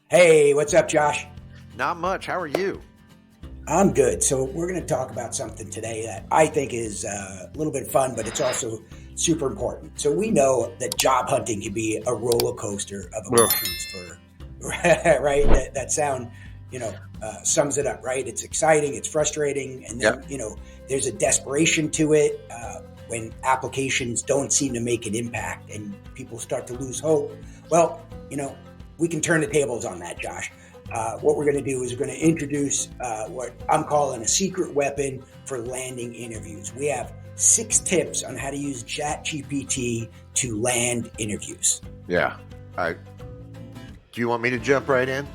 Hey, what's up, Josh? Not much. How are you? I'm good. So we're going to talk about something today that I think is a little bit fun, but it's also super important. So we know that job hunting can be a roller coaster of Ugh. emotions for right. That sound, sums it up. Right. It's exciting. It's frustrating, and then Yep. there's a desperation to it when applications don't seem to make an impact and people start to lose hope. Well, we can turn the tables on that, Josh. What we're going to do is we're going to introduce what I'm calling a secret weapon for landing interviews. We have 6 tips on how to use ChatGPT to land interviews. Yeah. Do you want me to jump right in?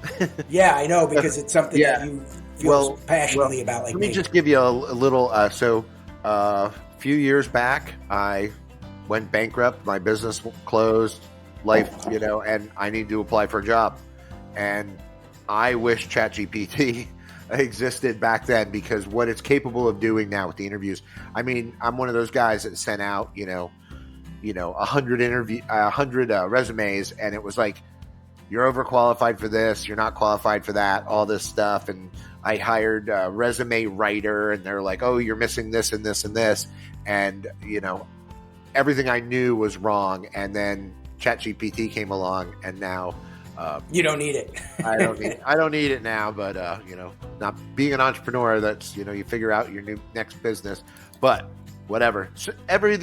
Yeah, I know, because it's something Yeah. that you feel passionately about. Like Let me just give you a little. A few years back, I went bankrupt. My business closed. Life, and I need to apply for a job. And I wish ChatGPT existed back then, because what it's capable of doing now with the interviews. I mean, I'm one of those guys that sent out, 100 resumes, and it was like, you're overqualified for this, you're not qualified for that, all this stuff. And I hired a resume writer, and they're like, oh, you're missing this and this and this. And, everything I knew was wrong. And then ChatGPT came along, and now you don't need it. I don't need it now. But not being an entrepreneur, that's you figure out your next business. But whatever. So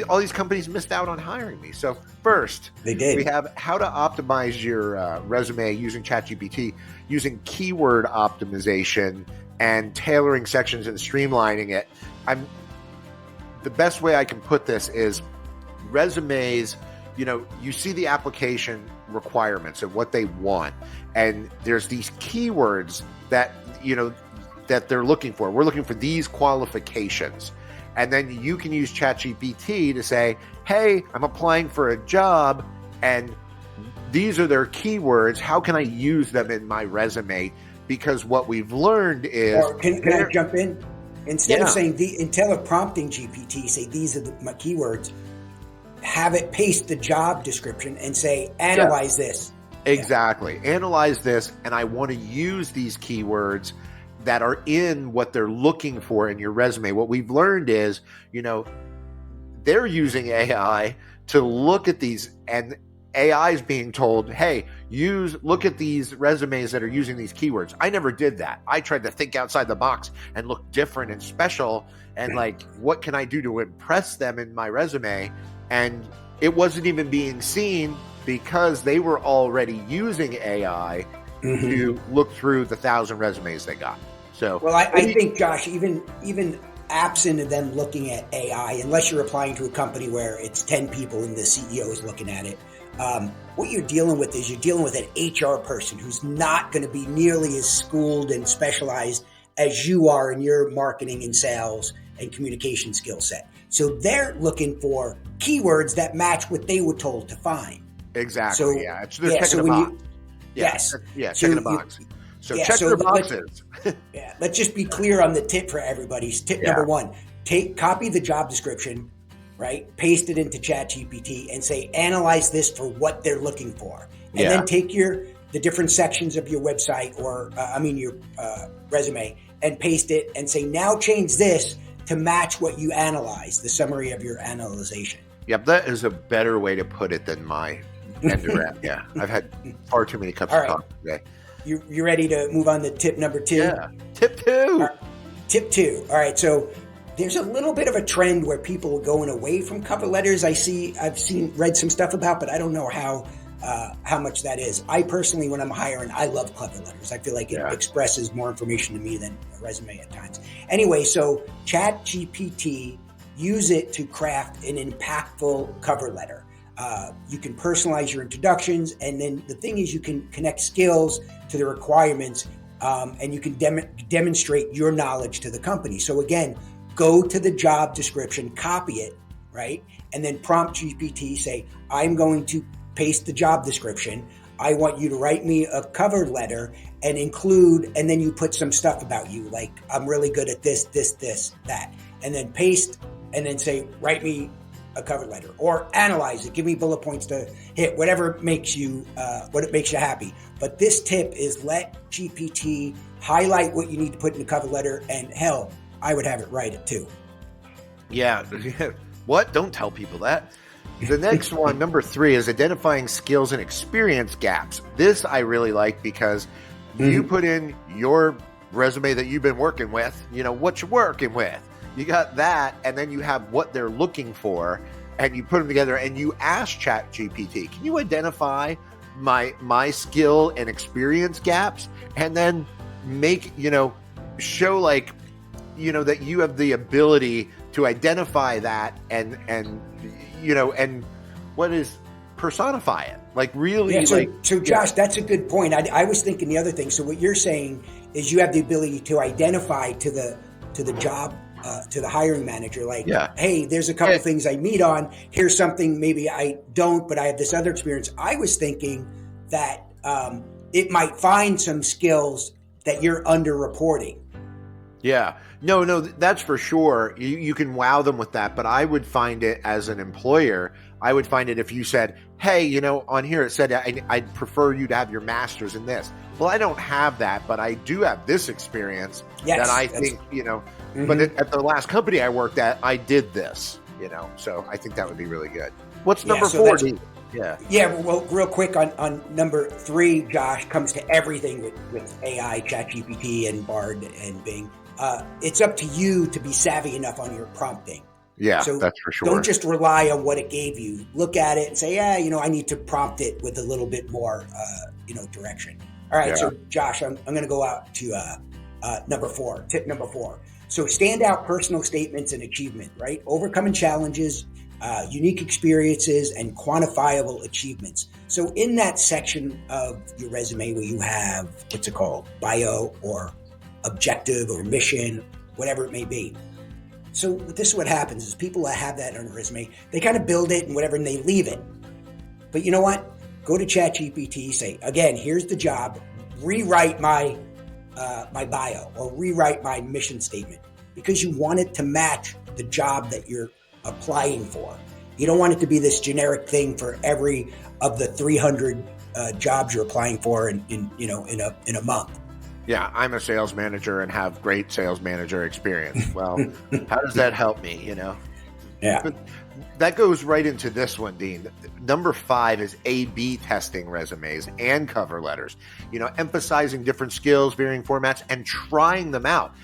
all these companies missed out on hiring me. So first, They did. We have how to optimize your resume using ChatGPT, using keyword optimization and tailoring sections and streamlining it. The best way I can put this is resumes. You see the application requirements and what they want, and there's these keywords that that they're looking for. We're looking for these qualifications, and then you can use ChatGPT to say, hey, I'm applying for a job, and these are their keywords. How can I use them in my resume? Because what we've learned is, Or can I jump in? Instead of saying instead of prompting GPT, say these are my keywords. Have it paste the job description and say, analyze this. Exactly. Yeah. Analyze this, and I want to use these keywords that are in what they're looking for in your resume. What we've learned is, they're using AI to look at these, and AI is being told, hey, look at these resumes that are using these keywords. I never did that. I tried to think outside the box and look different and special, and like, what can I do to impress them in my resume? And it wasn't even being seen because they were already using AI to look through the 1,000 resumes they got. So, well, I think, Josh, even absent of them looking at AI, unless you're applying to a company where it's 10 people and the CEO is looking at it, what you're dealing with is you're dealing with an HR person who's not going to be nearly as schooled and specialized as you are in your marketing and sales and communication skill set. So they're looking for keywords that match what they were told to find. Exactly. So, They're checking a box. Checking a box. Check their boxes. Let's just be clear on the tip for everybody. Tip number 1, copy the job description, right? Paste it into ChatGPT and say, analyze this for what they're looking for. And then take the different sections of your website or your resume and paste it and say, now change this to match what you analyze, the summary of your analyzation. Yep, that is a better way to put it than my end around. Yeah, I've had far too many cups of coffee today. You ready to move on to tip number 2? Yeah, tip 2. Right. Tip 2. All right, so there's a little bit of a trend where people are going away from cover letters. I've read some stuff about, but I don't know how much that is. I personally, when I'm hiring, I love cover letters. I feel like it expresses more information to me than a resume at times. Anyway, so ChatGPT, use it to craft an impactful cover letter. You can personalize your introductions, and then the thing is you can connect skills to the requirements, and you can demonstrate your knowledge to the company. So again, go to the job description, copy it, right? And then prompt GPT, say, I'm going to paste the job description. I want you to write me a cover letter and include, and then you put some stuff about you, like I'm really good at this, that, and then paste, and then say, write me a cover letter, or analyze it. Give me bullet points to hit, whatever makes you, happy. But this tip is let GPT highlight what you need to put in the cover letter, and hell, I would have it write it too. Yeah. What? Don't tell people that. The next one, number 3, is identifying skills and experience gaps. This I really like because you put in your resume that you've been working with, what you're working with. You got that, and then you have what they're looking for, and you put them together, and you ask ChatGPT, can you identify my skill and experience gaps? And then make, show that you have the ability to identify that and what is personify it, like really. Yeah, so Josh, that's a good point. I was thinking the other thing. So what you're saying is you have the ability to identify to the job, to the hiring manager, like, hey, there's a couple things I meet on. Here's something maybe I don't, but I have this other experience. I was thinking that it might find some skills that you're underreporting. Yeah. No, that's for sure. You can wow them with that, but I would find it as an employer. I would find it if you said, hey, on here it said, I'd prefer you to have your master's in this. Well, I don't have that, but I do have this experience that I think, but at the last company I worked at, I did this, so I think that would be really good. What's number 4? Yeah. Well, real quick on number 3, Josh, comes to everything with AI, ChatGPT and Bard and Bing. It's up to you to be savvy enough on your prompting. Yeah, so that's for sure. Don't just rely on what it gave you. Look at it and say, I need to prompt it with a little bit more, direction. All right. Yeah. So Josh, I'm going to go out to number 4, tip number 4. So stand out personal statements and achievement, right? Overcoming challenges, unique experiences, and quantifiable achievements. So in that section of your resume where you have, what's it called? Bio or objective or mission, whatever it may be. So this is what happens is people that have that on a resume, they kind of build it and whatever, and they leave it. But you know what? Go to ChatGPT, say, again, here's the job, rewrite my bio or rewrite my mission statement, because you want it to match the job that you're applying for. You don't want it to be this generic thing for every of the 300 jobs you're applying for in a month. Yeah, I'm a sales manager and have great sales manager experience. Well, how does that help me, Yeah. But that goes right into this one, Dean. Number 5 is A/B testing resumes and cover letters, emphasizing different skills, varying formats, and trying them out.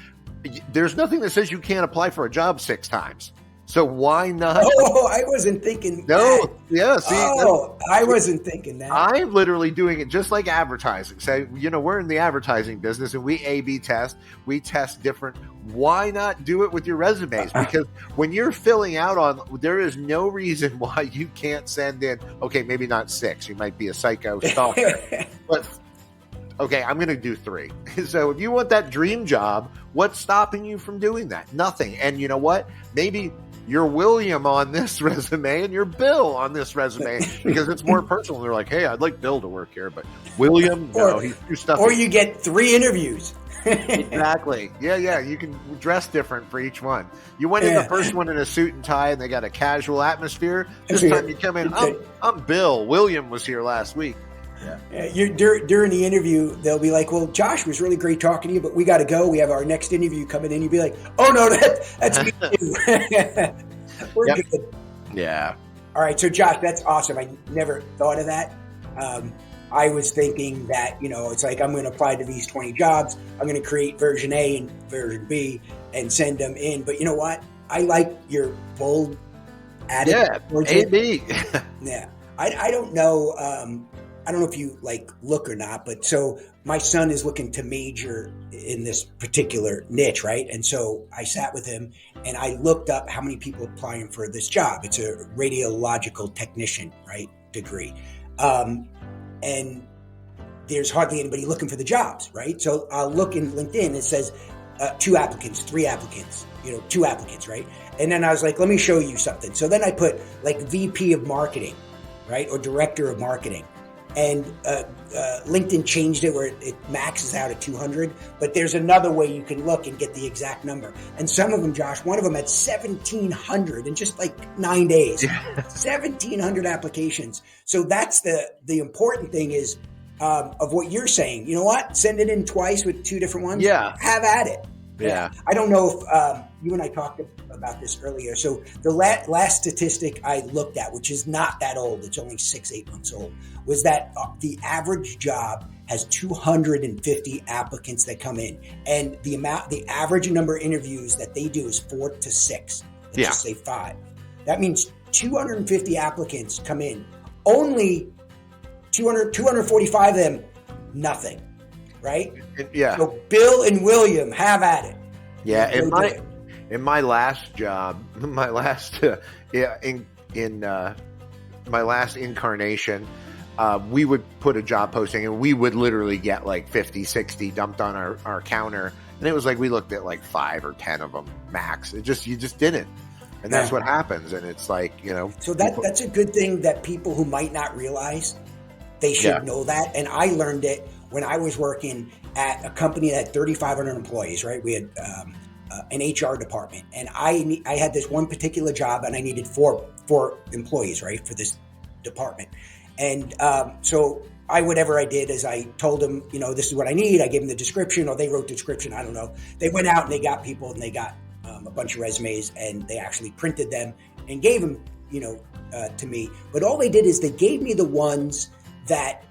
There's nothing that says you can't apply for a job 6 times. So why not? Oh, I wasn't thinking that. No, yeah, see. I wasn't thinking that. I'm literally doing it just like advertising. So, we're in the advertising business and we A/B test. We test different. Why not do it with your resumes? Because when you're filling out there is no reason why you can't send in, okay, maybe not 6. You might be a psycho stalker. But, okay, I'm going to do 3. So if you want that dream job, what's stopping you from doing that? Nothing. And you know what? Maybe you're William on this resume and you're Bill on this resume because it's more personal. They're like, hey, I'd like Bill to work here, but William, no, he's too stuffy. Or you get 3 interviews. Exactly. Yeah. You can dress different for each one. You went in the first one in a suit and tie and they got a casual atmosphere. This time you come in, I'm Bill. William was here last week. Yeah. During the interview, they'll be like, well, Josh, was really great talking to you, but we got to go. We have our next interview coming in. You'd be like, oh, no, that's me too. We're good. Yeah. All right. So, Josh, that's awesome. I never thought of that. I was thinking that, it's like I'm going to apply to these 20 jobs. I'm going to create version A and version B and send them in. But you know what? I like your bold attitude. Yeah, A-B. Yeah. I don't know. I don't know if you look or not, but so my son is looking to major in this particular niche, right? And so I sat with him and I looked up how many people applying for this job. It's a radiological technician, right, degree. And there's hardly anybody looking for the jobs, right? So I'll look in LinkedIn, it says 2 applicants, 3 applicants, 2 applicants, right? And then I was like, let me show you something. So then I put VP of marketing, right? Or director of marketing. and LinkedIn changed it where it maxes out at 200, but there's another way you can look and get the exact number. And some of them, Josh, one of them had 1,700 in just like 9 days. 1,700 applications. So that's the important thing is of what you're saying. You know what? Send it in twice with 2 different ones. Yeah. Have at it. Yeah. I don't know if you and I talked about this earlier. So the last statistic I looked at, which is not that old, it's only 6-8 months old, was that the average job has 250 applicants that come in, and the average number of interviews that they do is 4 to 6. Let's just say 5. That means 250 applicants come in. Only 245 of them, nothing. Right? Yeah. So Bill and William, have at it. Yeah. In my last job, my last my last incarnation, we would put a job posting and we would literally get like 50, 60 dumped on our counter. And it was like we looked at like 5 or 10 of them max. You just didn't. And that's what happens. And it's like, So that's a good thing that people who might not realize, they should know that. And I learned it when I was working at a company that had 3,500 employees, right? We had an HR department, and I had this one particular job, and I needed four employees, right, for this department. And so whatever I did is I told them, this is what I need. I gave them the description, or they wrote the description. I don't know. They went out and they got people, and they got a bunch of resumes, and they actually printed them and gave them, to me. But all they did is they gave me the ones that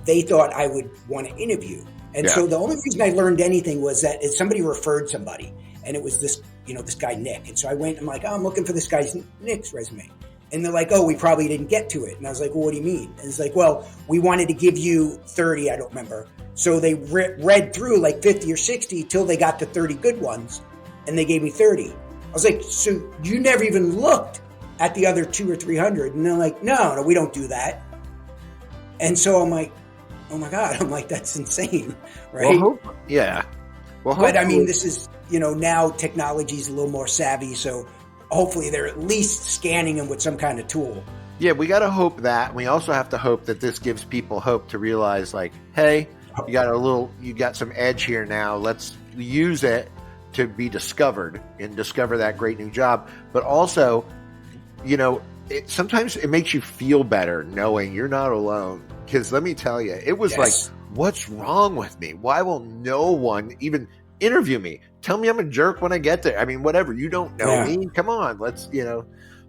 they thought I would want to interview. And so the only reason I learned anything was that somebody referred somebody, and it was this, this guy, Nick. And so I went, I'm like, I'm looking for this guy's Nick's resume. And they're like, we probably didn't get to it. And I was like, well, what do you mean? And it's like, well, we wanted to give you 30, I don't remember. So they read through like 50 or 60 till they got to 30 good ones, and they gave me 30. I was like, so you never even looked at the other 200 or 300? And they're like, no, we don't do that. And so I'm like, oh my God, that's insane, right? But I mean, this is, now technology's a little more savvy. So hopefully they're at least scanning them with some kind of tool. Yeah, we got to hope that. We also have to hope that this gives people hope to realize like, hey, you got some edge here now. Let's use it to be discovered and discover that great new job. But also, sometimes it makes you feel better knowing you're not alone. Because let me tell you, it was like, what's wrong with me? Why will no one even interview me? Tell me I'm a jerk when I get there. I mean, whatever. You don't know me. Come on. Let's,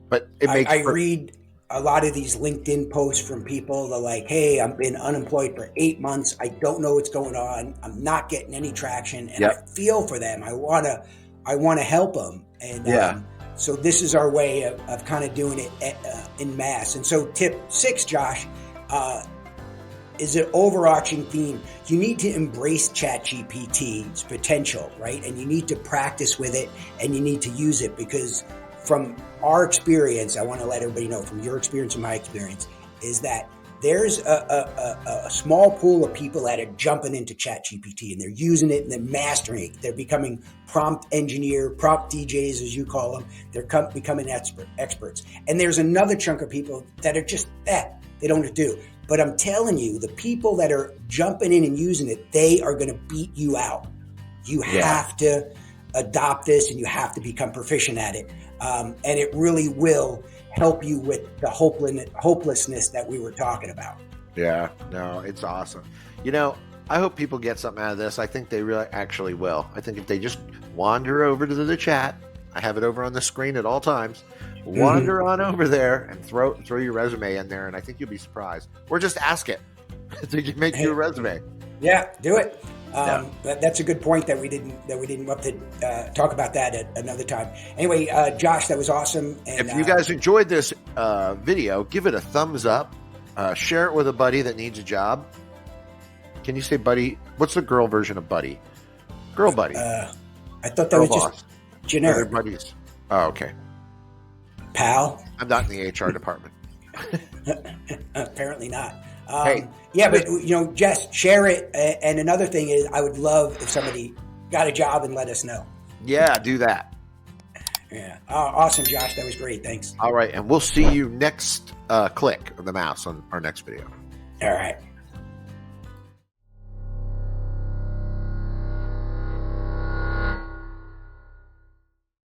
but it makes I read a lot of these LinkedIn posts from people. They're like, hey, I've been unemployed for 8 months. I don't know what's going on. I'm not getting any traction. And I feel for them. I want to help them. And so this is our way of kind of doing it in mass. And so tip 6, Josh, is an overarching theme. You need to embrace ChatGPT's potential, right? And you need to practice with it, and you need to use it, because from our experience, I want to let everybody know, from your experience and my experience, is that there's a small pool of people that are jumping into ChatGPT, and they're using it and they're mastering it. They're becoming prompt engineer, prompt DJs, as you call them. They're becoming experts. And there's another chunk of people that are just that. They don't know what to do. But I'm telling you, the people that are jumping in and using it, they are going to beat you out. You have to adopt this, and you have to become proficient at it. And it really will help you with the hopelessness that we were talking about. Yeah, no, it's awesome. I hope people get something out of this. I think they really actually will. I think if they just wander over to the chat, I have it over on the screen at all times. Wander on over there and throw your resume in there, and I think you'll be surprised. Or just ask it to make you a resume. Yeah, do it. That's a good point that we didn't have to talk about that at another time. Anyway, Josh, that was awesome. And, if you guys enjoyed this video, give it a thumbs up. Share it with a buddy that needs a job. Can you say buddy? What's the girl version of buddy? Girl buddy. I thought that was just generic. Other buddies. Oh, okay. Pal? I'm not in the HR department. Apparently not. Hey. Yeah, but just share it. And another thing is, I would love if somebody got a job and let us know. Yeah, do that. Yeah. Awesome, Josh. That was great. Thanks. All right. And we'll see you next click of the mouse on our next video. All right.